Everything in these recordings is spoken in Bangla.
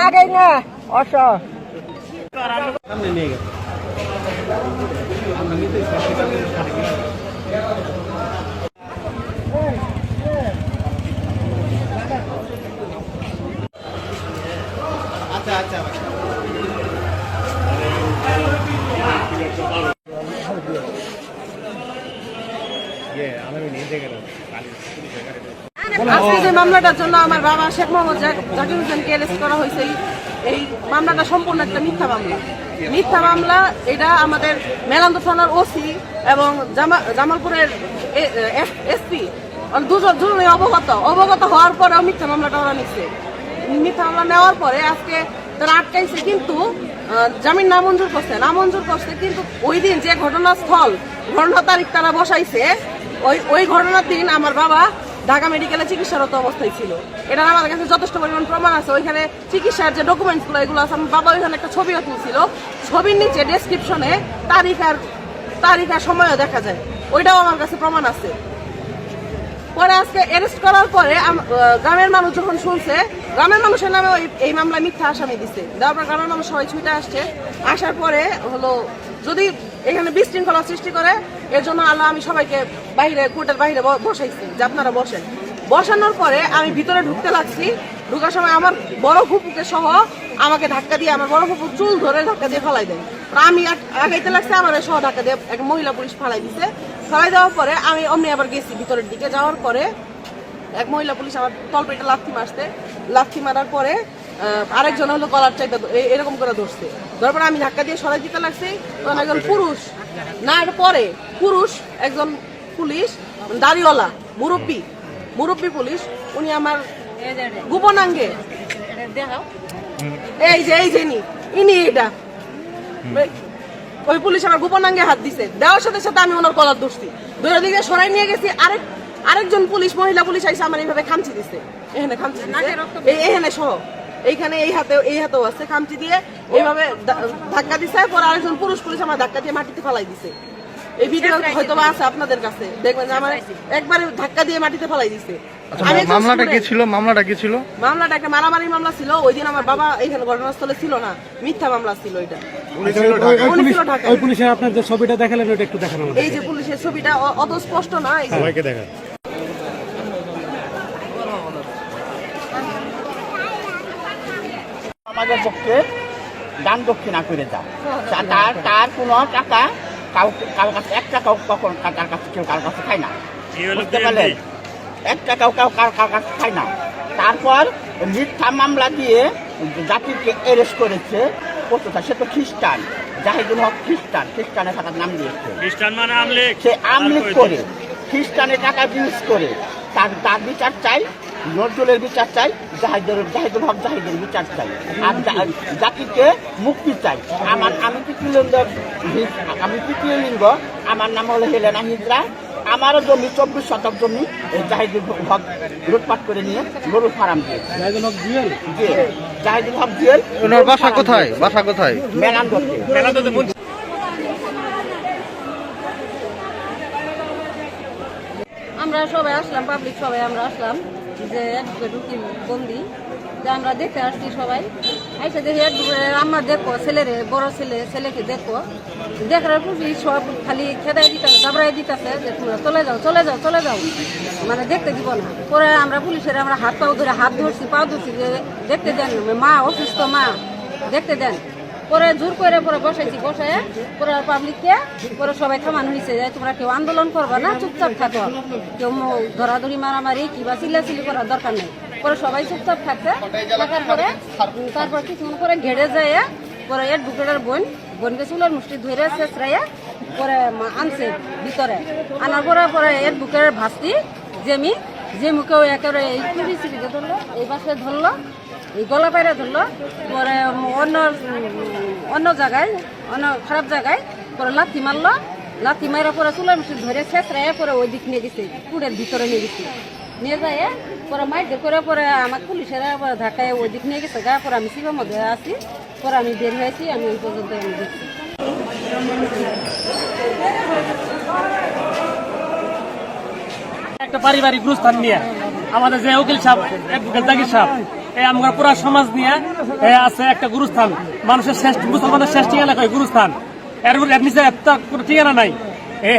আগে না অস নিয়ে গেছে আচ্ছা আচ্ছা আজকে যে মামলাটার জন্য আমার বাবা শেখ মোহাম্মদ জাকির হোসেনকে অ্যারেস্ট করা হয়েছে, এই মামলাটা সম্পূর্ণ একটা মিথ্যা মামলা। মিথ্যা মামলা এটা আমাদের মেলান্দ থানার ওসি এবং জামালপুরের এসপি দুজনে অবগত হওয়ার পরেও মিথ্যা মামলাটা ওরা নিচ্ছে। মিথ্যা মামলা নেওয়ার পরে আজকে তারা আটকাইছে, কিন্তু জামিন নামঞ্জুর করছে। কিন্তু ওই দিন যে ঘটনাস্থল ঘটনা তারিখ তারা বসাইছে, ওই ঘটনার দিন আমার বাবা ঢাকা মেডিকেলে চিকিৎসারত অবস্থায় ছিল। এটা আমাদের কাছে যথেষ্ট পরিমাণ প্রমাণ আছে। ওইখানে চিকিৎসার যে ডকুমেন্টসগুলো এগুলো আছে, আমার বাবা ওইখানে একটা ছবিও তুলছিল। ছবির নিচে ডেসক্রিপশনে তারিখ আর সময়ও দেখা যায়, ওইটাও আমার কাছে প্রমাণ আছে। পরে আজকে অ্যারেস্ট করার পরে গ্রামের মানুষ যখন শুনছে, গ্রামের মানুষের নামে এই মামলায় মিথ্যা আসামি দিছে। দেওয়ার পর গ্রামের মানুষ সবাই ছুটে আসার পরে হলো যদি এখানে বিশৃঙ্খলা সৃষ্টি করে, এর জন্য আল্লাহ আমি সবাইকে কোর্টের বাইরে বসাইছি যে আপনারা বসেন। বসানোর পরে আমি ভিতরে ঢুকতে লাগছি। ঢুকার সময় আমার বড় ফুপুকে সহ আমাকে ধাক্কা দিয়ে, আমার বড় ফুপুর চুল ধরে ধাক্কা দিয়ে ফালাই দেয়। আমি আগাইতে লাগছে, আমার সহ ধাক্কা দিয়ে এক মহিলা পুলিশ ফালাই দিছে। ফালাই দেওয়ার পরে আমি অমনি আবার গেছি ভিতরের দিকে। যাওয়ার পরে এক মহিলা পুলিশ আমার তলপেটে লাথি মারার পরে আরেকজন হলো কলার চাইতে এরকম করে ধরছে। ধরার পরে আমি ধাক্কা দিয়ে সরাই দিতে লাগছি। তখন একজন পুরুষ, না এটা পরে পুরুষ একজন পুলিশ, দাড়িওয়ালা মুরব্বী পুলিশ, উনি আমার গোপনাঙ্গে এই যে ইনি এটা ওই পুলিশ আমার গোপনাঙ্গে হাত দিছে। দেওয়ার সাথে সাথে আমি ওনার কলার ধরছি, ধরে দিকে সরাই নিয়ে গেছি। আরেকজন পুলিশ, মহিলা পুলিশ আইসে আমার এইভাবে খামচি দিছে, এখানে সহ এইখানে এই হাতেও আছে খামচি দিয়ে এইভাবে ধাক্কা দিছে। পরে আরেকজন পুরুষ পুলিশ আমার ধাক্কা দিয়ে মাটিতে ফালাই দিছে। এই ভিডিও হয়তো আছে আপনাদের কাছে, দেখবেন যে আমার একবারে ধাক্কা দিয়ে মাটিতে ফালাই দিছে। মামলাটা কি ছিল? মামলাটা একটা মারামারি মামলা ছিল। ওই দিন আমার বাবা এখানে ঘটনাস্থলে ছিল না, মিথ্যা মামলা ছিল এটা। ওই পুলিশের আপনার যে ছবিটা দেখালেন ওটা একটু দেখানো। এই যে পুলিশের ছবিটা অত স্পষ্ট না, সবাইকে দেখান। আমাদের পক্ষে দান দক্ষিণা করে দাও, তার কোনো টাকা কারোর কাছে 1 টাকাও কখন তার কাছে কেউ কারোর কাছে খায় না, বুঝতে পারলেন? 1 টাকাও কারোর কাছে খায় না। তারপর মিথ্যা মামলা দিয়ে জাতিকে অ্যারেস্ট করেছে। কতটা সে তো খ্রিস্টান, জাহিদুল হক খ্রিস্টানের টাকার নাম দিয়েছে। খ্রিস্টান মানে আমলিগ, সে আমলিগ করে খ্রিস্টানের টাকা ইউজ করে। তার বিচার চাই, নজরুলের বিচার চাই, জাহিদুল হক জাহিদের বিচার চাই, আর জাতিকে মুক্তি চাই। আমি তৃতীয় লিঙ্গ, আমার নাম হলো হেলেনা হিজরা। আমারও জমি 24 শতক জমি জাহিদুল হক লুটপাট করে নিয়ে গরুর ফার্ম দিয়ে। জাহিদুল হক জেল। ওনার বাসা কোথায়? মেলান্দতে। আমরা সবাই আসলাম, পাবলিক সবাই আমরা আসলাম যে ঢুকি বন্দি, যে আমরা দেখতে আসছি সবাই। আইসা দেখি আমার দেখো ছেলেরে, বড় ছেলেকে দেখো, দেখার খুশি সব খালি খেদাই দিতেছে, দাবড়াই দিতেছে যে তোমরা চলে যাও, মানে দেখতে দিব না। পরে আমরা পুলিশের আমরা হাত ধরছি, পা ধরছি যে দেখতে দেন, মা অসুস্থ, মা দেখতে দেন। পরে জোর করে বসাইছি, বসায় পরে পাবলিককে পরে সবাই থামানো হয়েছে যে তোমরা কেউ আন্দোলন করবা না, চুপচাপ থাকো, কেউ ধরাধরি মারামারি কিংবা চিল্লাচিল্লি করার দরকার নেই। পরে সবাই চুপচাপ থাকার পরে তারপর কিছুক্ষণ পরে ঘেড়ে যায়। পরে এর বুকের বোনকে চুলের মুষ্টি ধরে শেষরাইয়া পরে আনছে ভিতরে। আনার পরে এর বুকের ভাস্তি যে মুখেও একেবারে এই সিঁড়িকে ধরলো, এই পাশে ধরলো, এই গলা পায়রা ধরলো। পরে অন্য জায়গায়, অন্য খারাপ জায়গায় পরে লাথি মারলো, লাথি মারা পরে চুলার মিশে ধরে ছেঁচড়ায় পরে ওই দিক নিয়ে গেছে, কুড়ের ভিতরে নিয়ে গেছে, নিয়ে যায় পরে মাইর করে পরে আমার পুলিশেরা ঢাকায় ওই দিক নিয়ে গেছে গা। পরে আমি শিবের মধ্যে আছি, পরে আমি বের হয়েছি, আমি ওই পর্যন্ত আমি দেখছি। একটা পারিবারিক গুরুস্থান নিয়ে আমাদের যে উকিল সাহেব জাকির সাহেব আমরা পুরা সমাজ নিয়ে আছে একটা গুরুস্থান, মানুষের শ্রেষ্ঠ মুসলমানের শ্রেষ্ঠ এলাকা গুরুস্থান, এর নিচে এত কোনো ঠিকানা নাই।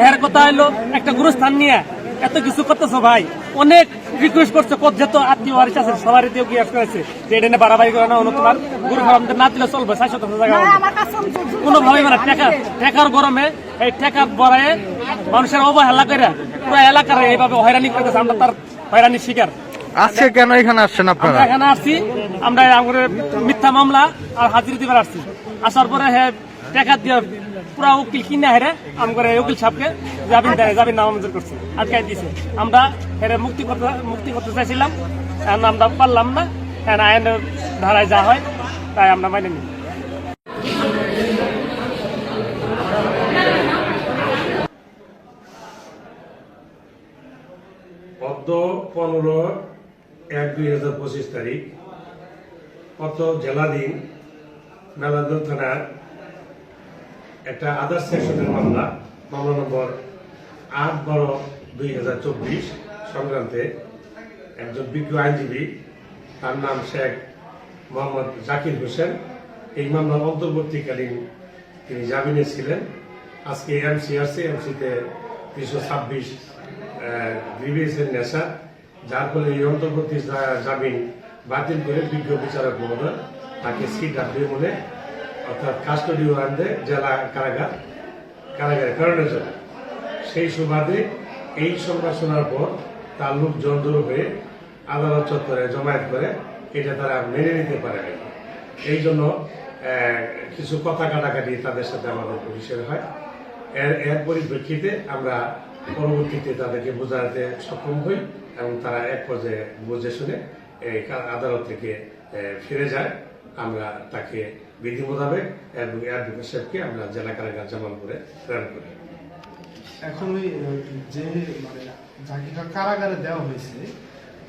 এর কথা হলো একটা গুরুস্থান নিয়ে এত কিছু করতেছো ভাই, অনেক রিকোয়েস্ট করছে, যেহেতু আত্মীয় বাড়ি আছে সবার করেছে যে এটা নিয়ে বাড়াবাড়ি করে না, তোমার গুরু আমাদের না দিলে চলবে 600 জায়গা কোনোভাবে মানে টেকার গরমে এই টেকা বড়ায় মানুষের অবহেলা করে পুরো এলাকার এইভাবে হয়রানি করতেছে, আমরা তার হয়রানির শিকার। আজকে কেন এখানে আসছেন আপনারা? এখানে আসছি আমরা মিথ্যা মামলা আর হাজিরা দিবার আসছি। আসার পরে হ্যাঁ টাকা দিয়ে পুরা উকিল কিনে হেরে আমরা উকিল সাহেবকে জামিন নামঞ্জুর করছে, আটকাই দিয়েছে। আমরা হেরে মুক্তি করতে চাইছিলাম, আমরা পারলাম না, আইনের ধারায় যা হয় তাই আমরা মাইনে নিই। গত 15/1/2025 তারিখ গত জেলাধীন মেলান্দহ থানার একটা আদার্স সেকশনের মামলা নম্বর 8/12/2024 সংক্রান্তে একজন বিজ্ঞ আইনজীবী, তার নাম শেখ মোহাম্মদ জাকির হোসেন, এই মামলার অন্তর্বর্তীকালীন তিনি জামিনে ছিলেন। আজকে এমসিতে 326 গ্রিভিয়েন্সের নেশা, যার ফলে এই অন্তর্বর্তী জামিন বাতিল করে বিজ্ঞ বিচারক মহোদয় তাকে CW মনে অর্থাৎ কাস্টডি ওয়ারেন্টে জেলা কারাগারে প্রেরণের জন্য। সেই সুবাদে এই সংবাদ শোনার পর তার লোকজন জড়ো হয়ে আদালত চত্বরে জমায়েত করে এটা তারা মেনে নিতে পারে না। এই জন্য কিছু কথা কাটাকাটি তাদের সাথে আমাদের পুলিশের হয়। এর পরিপ্রেক্ষিতে আমরা পরবর্তীতে তাদেরকে বোঝাতে সক্ষম হই এবং তারা এক পর্যায়ে বুঝে শুনে এই আদালত থেকে ফিরে যায়। আমরা তাকে বিধি মোতাবেক অ্যাডভোকেট সাহেবকে আমরা জেলা কারাগার জামালপুরে প্রেরণ করি। এখন ওই যে মানে যাকে কারাগারে দেওয়া হয়েছে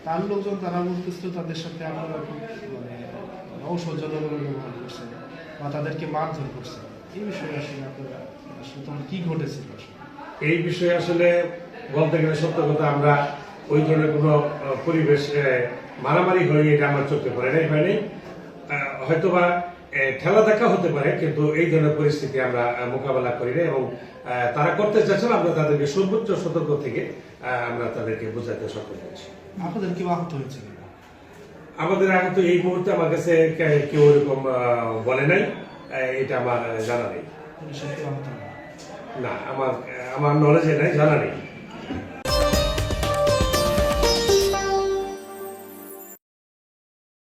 তার লোকজন তারা বলতেছিল তাদের সাথে আপনারা মানে অসৌজন্যভাবে ব্যবহার করছে বা তাদেরকে মারধর করছে, এই বিষয়ে আসলে আপনারা আসলে তখন কি ঘটেছিল? এই বিষয়ে আসলে বলতে গেলে সত্য কথা, আমরা ওই ধরনের কোনো পরিবেশ মারামারি হয়ে এটা আমার চোখে পড়ে নাই, হয়নি। হয়তোবা ঠেলা দেখা হতে পারে, কিন্তু এই ধরনের পরিস্থিতি আমরা মোকাবেলা করি না এবং তারা করতে চাচ্ছেন, আমরা তাদেরকে সর্বোচ্চ সতর্ক থেকে আমরা তাদেরকে বোঝাতে সক্ষম হয়েছি। আপনাদের কেউ আহত হয়েছে? আমাদের আহত এই মুহূর্তে আমার কাছে কেউ এরকম বলে নাই, এটা আমার জানা নেই। না, আমার নলেজে নাই, জানা নেই।